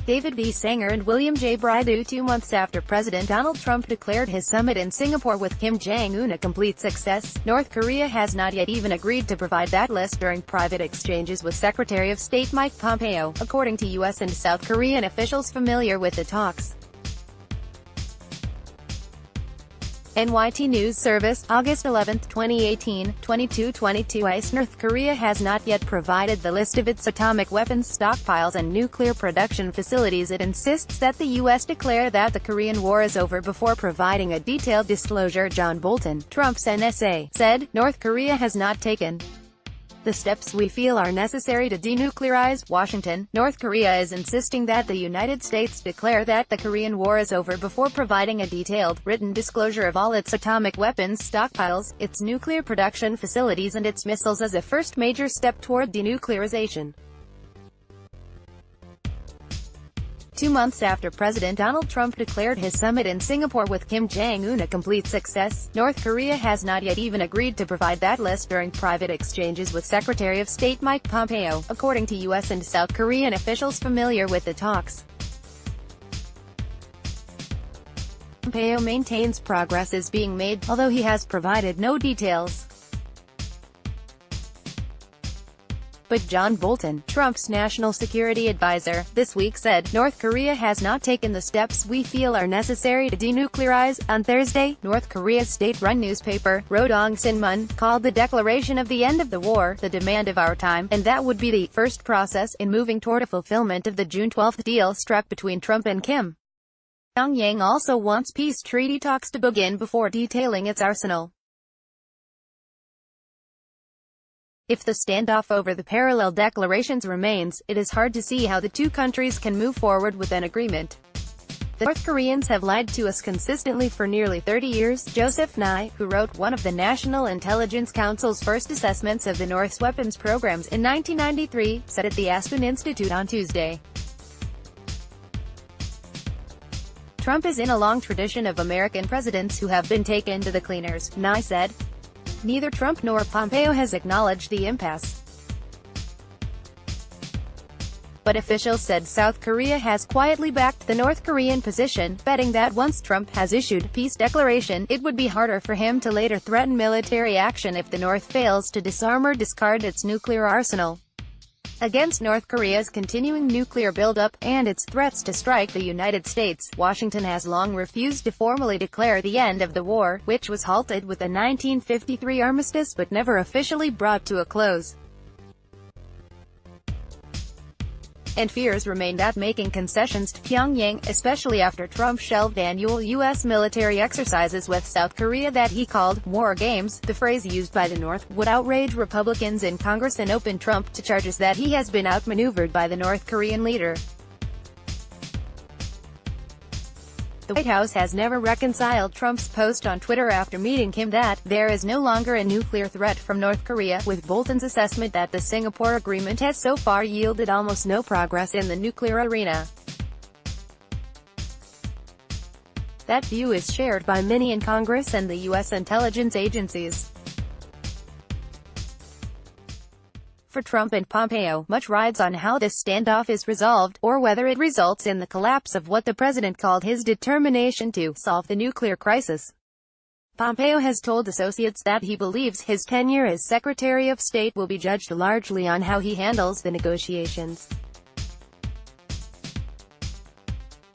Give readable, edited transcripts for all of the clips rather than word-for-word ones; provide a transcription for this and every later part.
David B. Sanger and William J. BroadTwo. 2 months after President Donald Trump declared his summit in Singapore with Kim Jong-un a complete success, North Korea has not yet even agreed to provide that list during private exchanges with Secretary of State Mike Pompeo, according to U.S. and South Korean officials familiar with the talks. NYT News Service, August 11, 2018, 22:22. ISTNorth Korea has not yet provided the list of its atomic weapons stockpiles and nuclear production facilities. It insists that the U.S. declare that the Korean War is over before providing a detailed disclosure. John Bolton, Trump's NSA, said, "North Korea has not taken the steps we feel are necessary to denuclearize Washington. North Korea is insisting that the United States declare that the Korean War is over before providing a detailed, written disclosure of all its atomic weapons stockpiles, its nuclear production facilities and its missiles as a first major step toward denuclearization." 2 months after President Donald Trump declared his summit in Singapore with Kim Jong-un a complete success, North Korea has not yet even agreed to provide that list during private exchanges with Secretary of State Mike Pompeo, according to U.S. and South Korean officials familiar with the talks. Pompeo maintains progress is being made, although he has provided no details. But John Bolton, Trump's national security advisor, this week said, "North Korea has not taken the steps we feel are necessary to denuclearize." On Thursday, North Korea's state-run newspaper, Rodong-sinmun, called the declaration of the end of the war the demand of our time, and that would be the first process in moving toward a fulfillment of the June 12 deal struck between Trump and Kim. Pyongyang also wants peace treaty talks to begin before detailing its arsenal. If the standoff over the parallel declarations remains, it is hard to see how the two countries can move forward with an agreement. The North Koreans have lied to us consistently for nearly 30 years, Joseph Nye, who wrote one of the National Intelligence Council's first assessments of the North's weapons programs in 1993, said at the Aspen Institute on Tuesday. Trump is in a long tradition of American presidents who have been taken to the cleaners, Nye said. Neither Trump nor Pompeo has acknowledged the impasse. But officials said South Korea has quietly backed the North Korean position, betting that once Trump has issued a peace declaration, it would be harder for him to later threaten military action if the North fails to disarm or discard its nuclear arsenal. Against North Korea's continuing nuclear buildup, and its threats to strike the United States, Washington has long refused to formally declare the end of the war, which was halted with the 1953 armistice but never officially brought to a close. And fears remain that making concessions to Pyongyang, especially after Trump shelved annual U.S. military exercises with South Korea that he called war games, the phrase used by the North, would outrage Republicans in Congress and open Trump to charges that he has been outmaneuvered by the North Korean leader. The White House has never reconciled Trump's post on Twitter after meeting Kim that there is no longer a nuclear threat from North Korea, with Bolton's assessment that the Singapore agreement has so far yielded almost no progress in the nuclear arena. That view is shared by many in Congress and the U.S. intelligence agencies. For Trump and Pompeo, much rides on how this standoff is resolved, or whether it results in the collapse of what the president called his determination to solve the nuclear crisis. Pompeo has told associates that he believes his tenure as Secretary of State will be judged largely on how he handles the negotiations.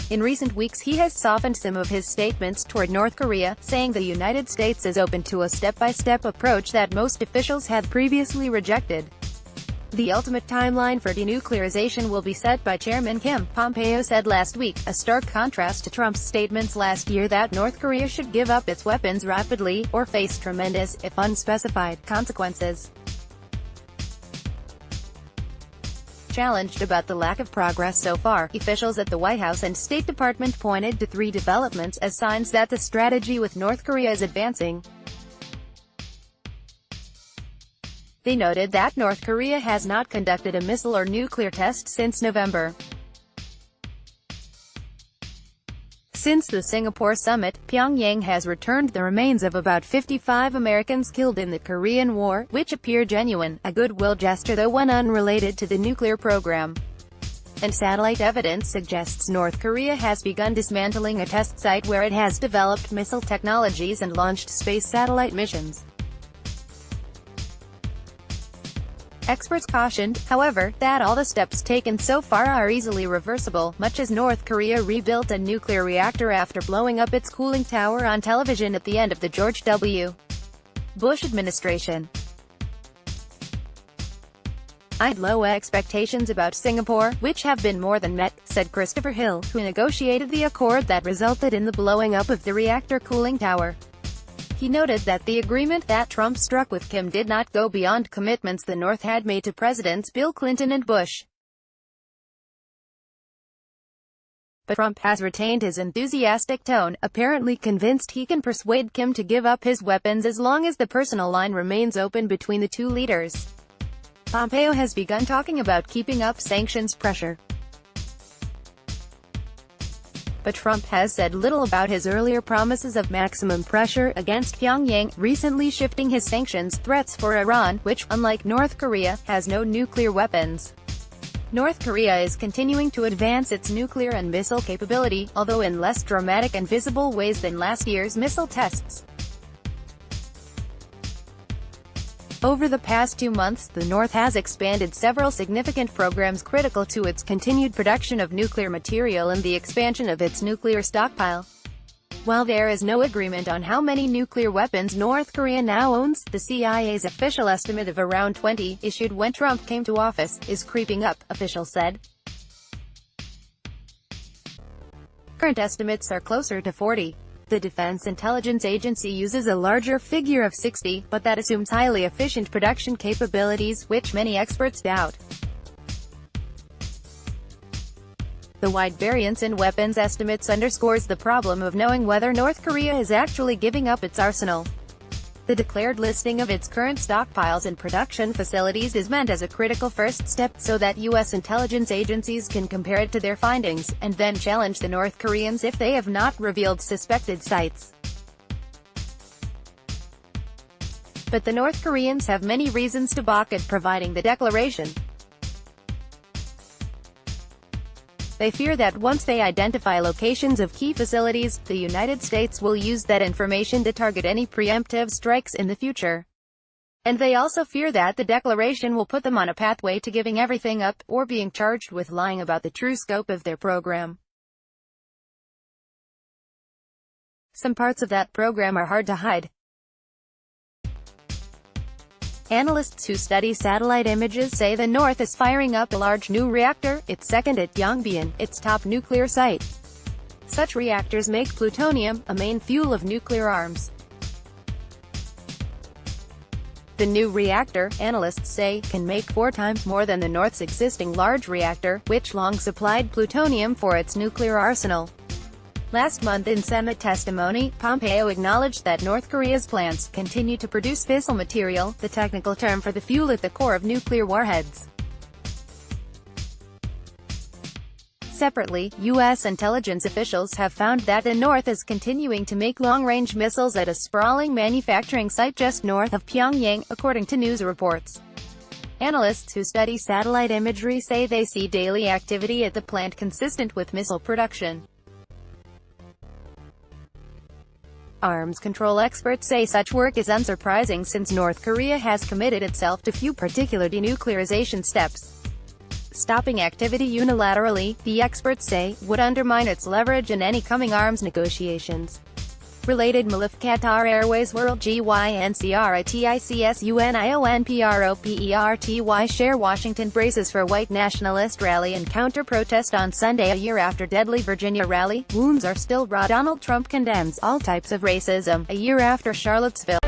In recent weeks he has softened some of his statements toward North Korea, saying the United States is open to a step-by-step approach that most officials had previously rejected. The ultimate timeline for denuclearization will be set by Chairman Kim, Pompeo said last week, a stark contrast to Trump's statements last year that North Korea should give up its weapons rapidly, or face tremendous, if unspecified, consequences. Challenged about the lack of progress so far, officials at the White House and State Department pointed to 3 developments as signs that the strategy with North Korea is advancing. They noted that North Korea has not conducted a missile or nuclear test since November. Since the Singapore summit, Pyongyang has returned the remains of about 55 Americans killed in the Korean War, which appear genuine, a goodwill gesture though one unrelated to the nuclear program. and satellite evidence suggests North Korea has begun dismantling a test site where it has developed missile technologies and launched space satellite missions. Experts cautioned, however, that all the steps taken so far are easily reversible, much as North Korea rebuilt a nuclear reactor after blowing up its cooling tower on television at the end of the George W. Bush administration. "I had low expectations about Singapore, which have been more than met," said Christopher Hill, who negotiated the accord that resulted in the blowing up of the reactor cooling tower. He noted that the agreement that Trump struck with Kim did not go beyond commitments the North had made to Presidents Bill Clinton and Bush. But Trump has retained his enthusiastic tone, apparently convinced he can persuade Kim to give up his weapons as long as the personal line remains open between the two leaders. Pompeo has begun talking about keeping up sanctions pressure. But Trump has said little about his earlier promises of maximum pressure against Pyongyang, recently shifting his sanctions threats for Iran, which, unlike North Korea, has no nuclear weapons. North Korea is continuing to advance its nuclear and missile capability, although in less dramatic and visible ways than last year's missile tests. Over the past 2 months, the North has expanded several significant programs critical to its continued production of nuclear material and the expansion of its nuclear stockpile. While there is no agreement on how many nuclear weapons North Korea now owns, the CIA's official estimate of around 20, issued when Trump came to office, is creeping up, officials said. Current estimates are closer to 40. The Defense Intelligence Agency uses a larger figure of 60, but that assumes highly efficient production capabilities, which many experts doubt. The wide variance in weapons estimates underscores the problem of knowing whether North Korea is actually giving up its arsenal. The declared listing of its current stockpiles and production facilities is meant as a critical first step, so that U.S. intelligence agencies can compare it to their findings, and then challenge the North Koreans if they have not revealed suspected sites. But the North Koreans have many reasons to balk at providing the declaration. They fear that once they identify locations of key facilities, the United States will use that information to target any preemptive strikes in the future. And they also fear that the declaration will put them on a pathway to giving everything up, or being charged with lying about the true scope of their program. Some parts of that program are hard to hide. Analysts who study satellite images say the North is firing up a large new reactor, its second at Yongbyon, its top nuclear site. Such reactors make plutonium, a main fuel of nuclear arms. The new reactor, analysts say, can make 4 times more than the North's existing large reactor, which long supplied plutonium for its nuclear arsenal. Last month in Senate testimony, Pompeo acknowledged that North Korea's plants continue to produce fissile material, the technical term for the fuel at the core of nuclear warheads. Separately, U.S. intelligence officials have found that the North is continuing to make long-range missiles at a sprawling manufacturing site just north of Pyongyang, according to news reports. Analysts who study satellite imagery say they see daily activity at the plant consistent with missile production. Arms control experts say such work is unsurprising since North Korea has committed itself to few particular denuclearization steps. Stopping activity unilaterally, the experts say, would undermine its leverage in any coming arms negotiations. Related Malif Qatar Airways World GYNCRITICSUNIONPROPERTY share Washington braces for white nationalist rally and counter-protest on Sunday a year after deadly Virginia rally. Wounds are still raw. Donald Trump condemns all types of racism, a year after Charlottesville.